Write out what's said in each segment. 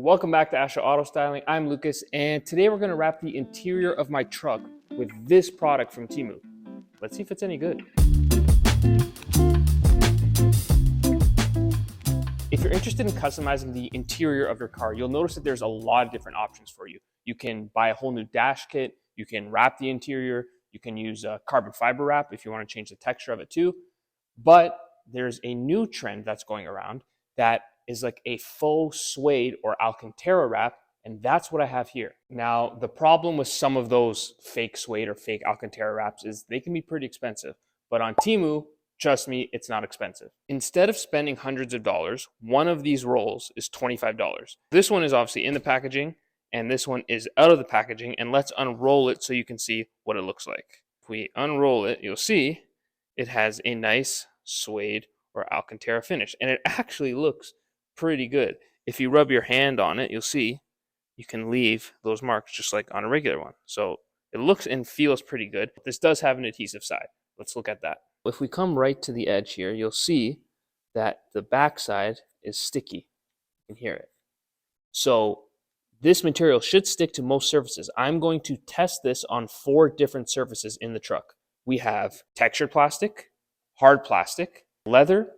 Welcome back to Asha Auto Styling. I'm Lucas, and today we're going to wrap the interior of my truck with this product from TEMU. Let's see if it's any good. If you're interested in customizing the interior of your car, you'll notice that there's a lot of different options for you. You can buy a whole new dash kit, you can wrap the interior, you can use a carbon fiber wrap if you want to change the texture of it too. But there's a new trend that's going around that is like a faux suede or Alcantara wrap, and that's what I have here. Now, the problem with some of those fake suede or fake Alcantara wraps is they can be pretty expensive, but on TEMU, trust me, it's not expensive. Instead of spending hundreds of dollars, one of these rolls is $25. This one is obviously in the packaging, and this one is out of the packaging, and let's unroll it so you can see what it looks like. If we unroll it, you'll see it has a nice suede or Alcantara finish, and it actually looks pretty good. If you rub your hand on it, you'll see you can leave those marks just like on a regular one. So it looks and feels pretty good. This does have an adhesive side. Let's look at that. If we come right to the edge here, you'll see that the back side is sticky. You can hear it. So this material should stick to most surfaces. I'm going to test this on 4 different surfaces in the truck. We have textured plastic, hard plastic, leather,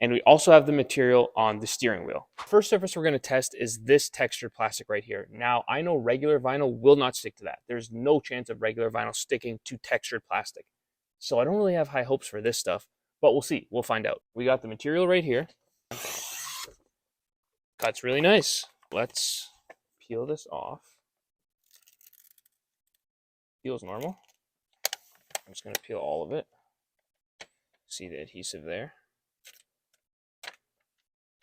and we also have the material on the steering wheel. First surface we're going to test is this textured plastic right here. Now, I know regular vinyl will not stick to that. There's no chance of regular vinyl sticking to textured plastic. So I don't really have high hopes for this stuff, but we'll see. We'll find out. We got the material right here. Cuts really nice. Let's peel this off. Feels normal. I'm just going to peel all of it. See the adhesive there.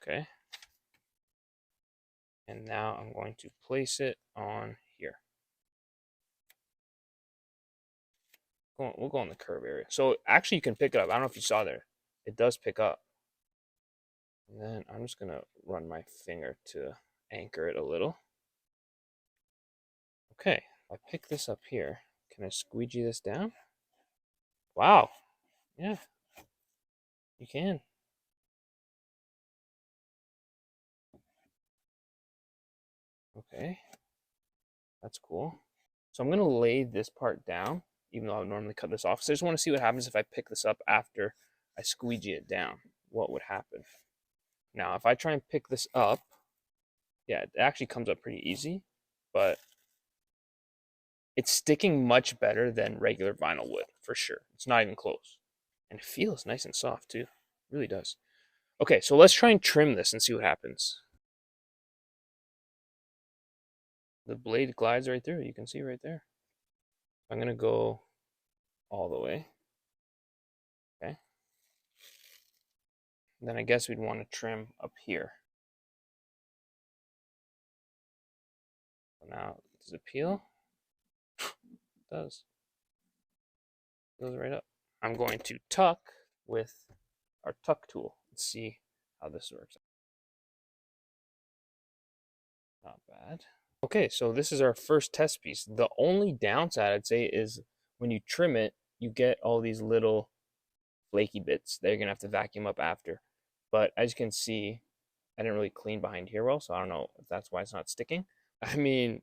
Okay. And now I'm going to place it on here. We'll go on the curve area. So actually you can pick it up. I don't know if you saw there. It does pick up. And then I'm just going to run my finger to anchor it a little. Okay. If I pick this up here, can I squeegee this down? Wow. Yeah. You can. Okay, that's cool. So I'm going to lay this part down, even though I would normally cut this off. So I just want to see what happens if I pick this up after I squeegee it down. What would happen? Now, if I try and pick this up, yeah, it actually comes up pretty easy, but it's sticking much better than regular vinyl would, for sure. It's not even close. And it feels nice and soft, too. It really does. Okay, so let's try and trim this and see what happens. The blade glides right through. You can see right there. I'm going to go all the way. Okay. Then I guess we'd want to trim up here. Now, does it peel? It does. It goes right up. I'm going to tuck with our tuck tool. Let's see how this works. Not bad. Okay, so this is our first test piece. The only downside, I'd say, is when you trim it, you get all these little flaky bits that you're going to have to vacuum up after. But as you can see, I didn't really clean behind here well, so I don't know if that's why it's not sticking. I mean,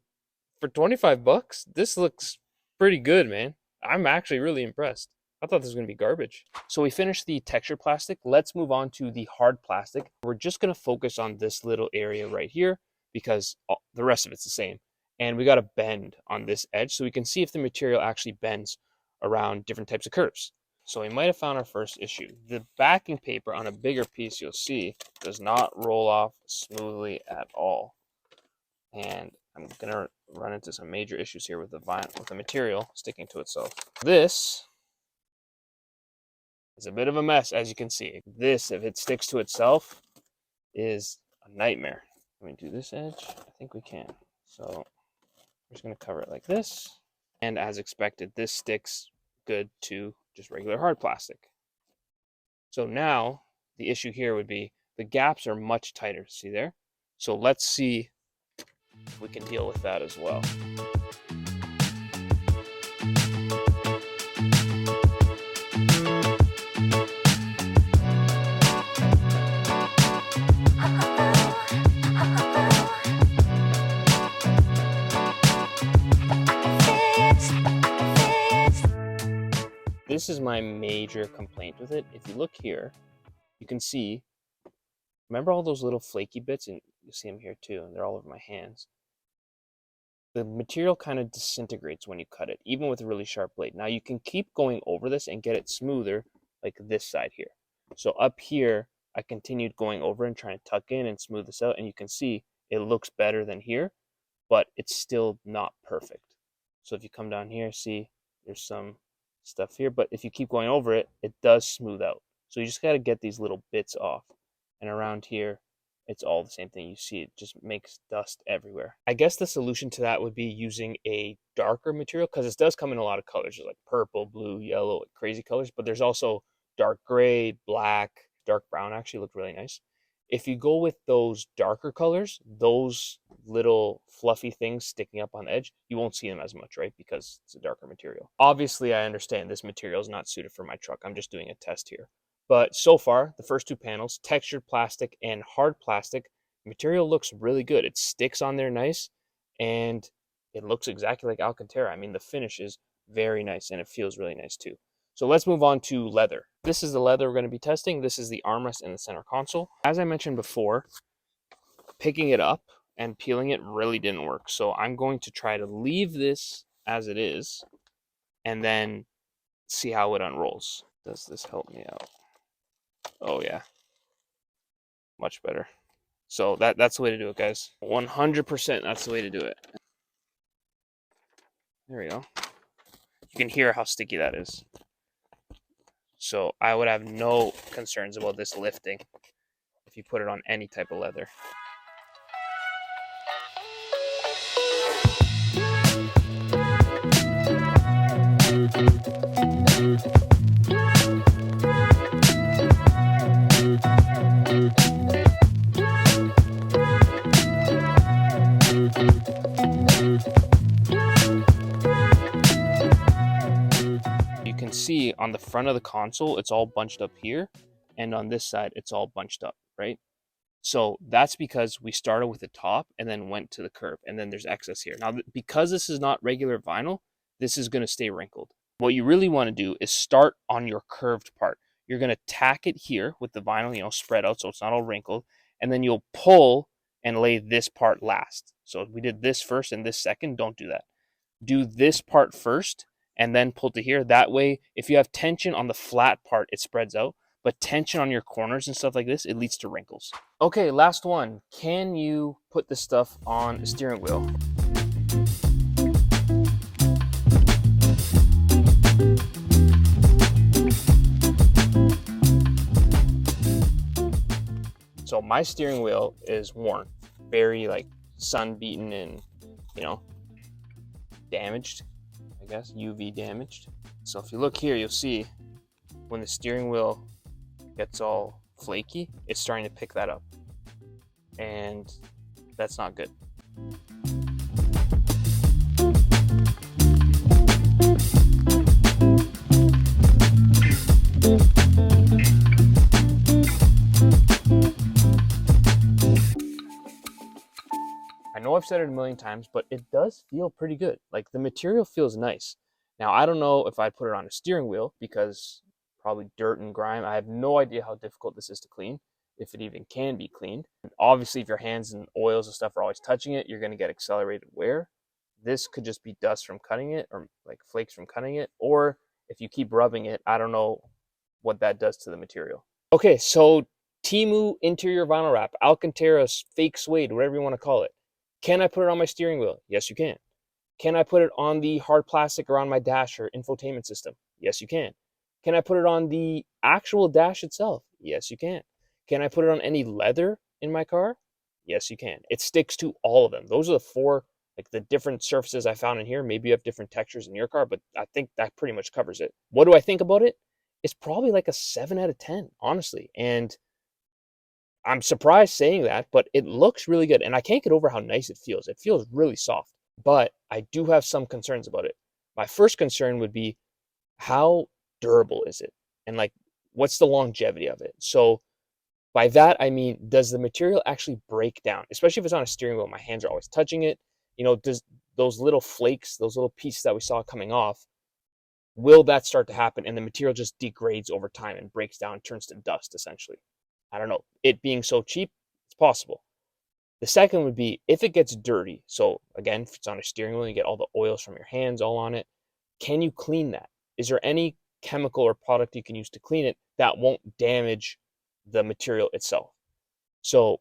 for 25 bucks, this looks pretty good, man. I'm actually really impressed. I thought this was going to be garbage. So we finished the textured plastic. Let's move on to the hard plastic. We're just going to focus on this little area right here, because the rest of it's the same. And we got a bend on this edge so we can see if the material actually bends around different types of curves. So we might have found our first issue. The backing paper on a bigger piece, you'll see, does not roll off smoothly at all. And I'm going to run into some major issues here with the material sticking to itself. This is a bit of a mess, as you can see. This, if it sticks to itself, is a nightmare. Can we do this edge? I think we can. So we're just going to cover it like this. And as expected, this sticks good to just regular hard plastic. So now the issue here would be the gaps are much tighter. See there? So let's see if we can deal with that as well. this is my major complaint with it. If you look here, you can see, remember all those little flaky bits? And you see them here too, and they're all over my hands. The material kind of disintegrates when you cut it, even with a really sharp blade. Now you can keep going over this and get it smoother, like this side here. So up here, I continued going over and trying to tuck in and smooth this out, and you can see it looks better than here, but it's still not perfect. So if you come down here, see there's some stuff here, but if you keep going over it, it does smooth out. So you just got to get these little bits off. And around here, it's all the same thing. You see it just makes dust everywhere. I guess the solution to that would be using a darker material, because it does come in a lot of colors. There's like purple, blue, yellow, like crazy colors, but there's also dark gray, black, dark brown actually look really nice. If you go with those darker colors, those little fluffy things sticking up on the edge, you won't see them as much, right? Because it's a darker material. Obviously, I understand this material is not suited for my truck. I'm just doing a test here. But so far, the first two panels, textured plastic and hard plastic, material looks really good. It sticks on there nice, and it looks exactly like Alcantara. I mean, the finish is very nice, and it feels really nice too. So let's move on to leather. This is the leather we're going to be testing. This is the armrest in the center console. As I mentioned before, picking it up and peeling it really didn't work. So I'm going to try to leave this as it is and then see how it unrolls. Does this help me out? Oh yeah, much better. So that's the way to do it, guys. 100% that's the way to do it. There we go. You can hear how sticky that is. So I would have no concerns about this lifting if you put it on any type of leather. You can see on the front of the console, it's all bunched up here, and on this side, it's all bunched up, right? So that's because we started with the top and then went to the curb, and then there's excess here. Now, because this is not regular vinyl, this is going to stay wrinkled. What you really want to do is start on your curved part. You're going to tack it here with the vinyl, spread out so it's not all wrinkled, and then you'll pull and lay this part last. So if we did this first and this second, don't do that. Do this part first and then pull to here. That way, if you have tension on the flat part, it spreads out. But tension on your corners and stuff like this, it leads to wrinkles. Okay, last one. Can you put this stuff on a steering wheel? So my steering wheel is worn, very like sun beaten and, damaged, I guess, UV damaged. So if you look here, you'll see when the steering wheel gets all flaky, it's starting to pick that up, and that's not good. I know I've said it a million times, but it does feel pretty good. Like, the material feels nice. Now, I don't know if I'd put it on a steering wheel because probably dirt and grime. I have no idea how difficult this is to clean, if it even can be cleaned. And obviously, if your hands and oils and stuff are always touching it, you're going to get accelerated wear. This could just be dust from cutting it, or like flakes from cutting it. Or if you keep rubbing it, I don't know what that does to the material. Okay, so TEMU interior vinyl wrap, Alcantara fake suede, whatever you want to call it. Can I put it on my steering wheel? Yes, you can. Can I put it on the hard plastic around my dash or infotainment system? Yes, you can. Can I put it on the actual dash itself? Yes, you can. Can I put it on any leather in my car? Yes, you can. It sticks to all of them. Those are the four, like the different surfaces I found in here. Maybe you have different textures in your car, but I think that pretty much covers it. What do I think about it? It's probably like a 7 out of 10, honestly. And I'm surprised saying that, but it looks really good. And I can't get over how nice it feels. It feels really soft, but I do have some concerns about it. My first concern would be, how durable is it? And like, what's the longevity of it? So by that, I mean, does the material actually break down? Especially if it's on a steering wheel, my hands are always touching it. Does those little flakes, those little pieces that we saw coming off, will that start to happen and the material just degrades over time and breaks down, turns to dust essentially? I don't know. It being so cheap, it's possible. The second would be if it gets dirty. So again, if it's on a steering wheel, you get all the oils from your hands all on it. Can you clean that? Is there any chemical or product you can use to clean it that won't damage the material itself? So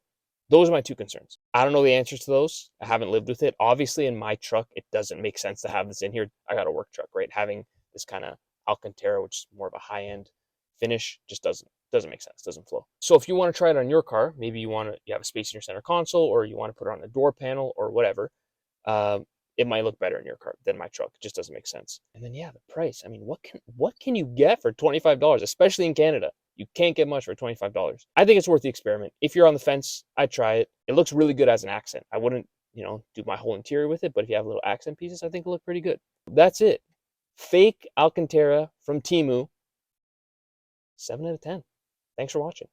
those are my two concerns. I don't know the answers to those. I haven't lived with it. Obviously, in my truck, it doesn't make sense to have this in here. I got a work truck, right? Having this kind of Alcantara, which is more of a high-end finish, just doesn't make sense. Doesn't flow. So if you want to try it on your car, maybe you have a space in your center console, or you want to put it on the door panel, or whatever. It might look better in your car than my truck. It just doesn't make sense. And then yeah, the price. I mean, what can you get for $25, especially in Canada? You can't get much for $25. I think it's worth the experiment. If you're on the fence, I'd try it. It looks really good as an accent. I wouldn't, do my whole interior with it, but if you have little accent pieces, I think it'll look pretty good. That's it. Fake Alcantara from TEMU. 7 out of 10. Thanks for watching.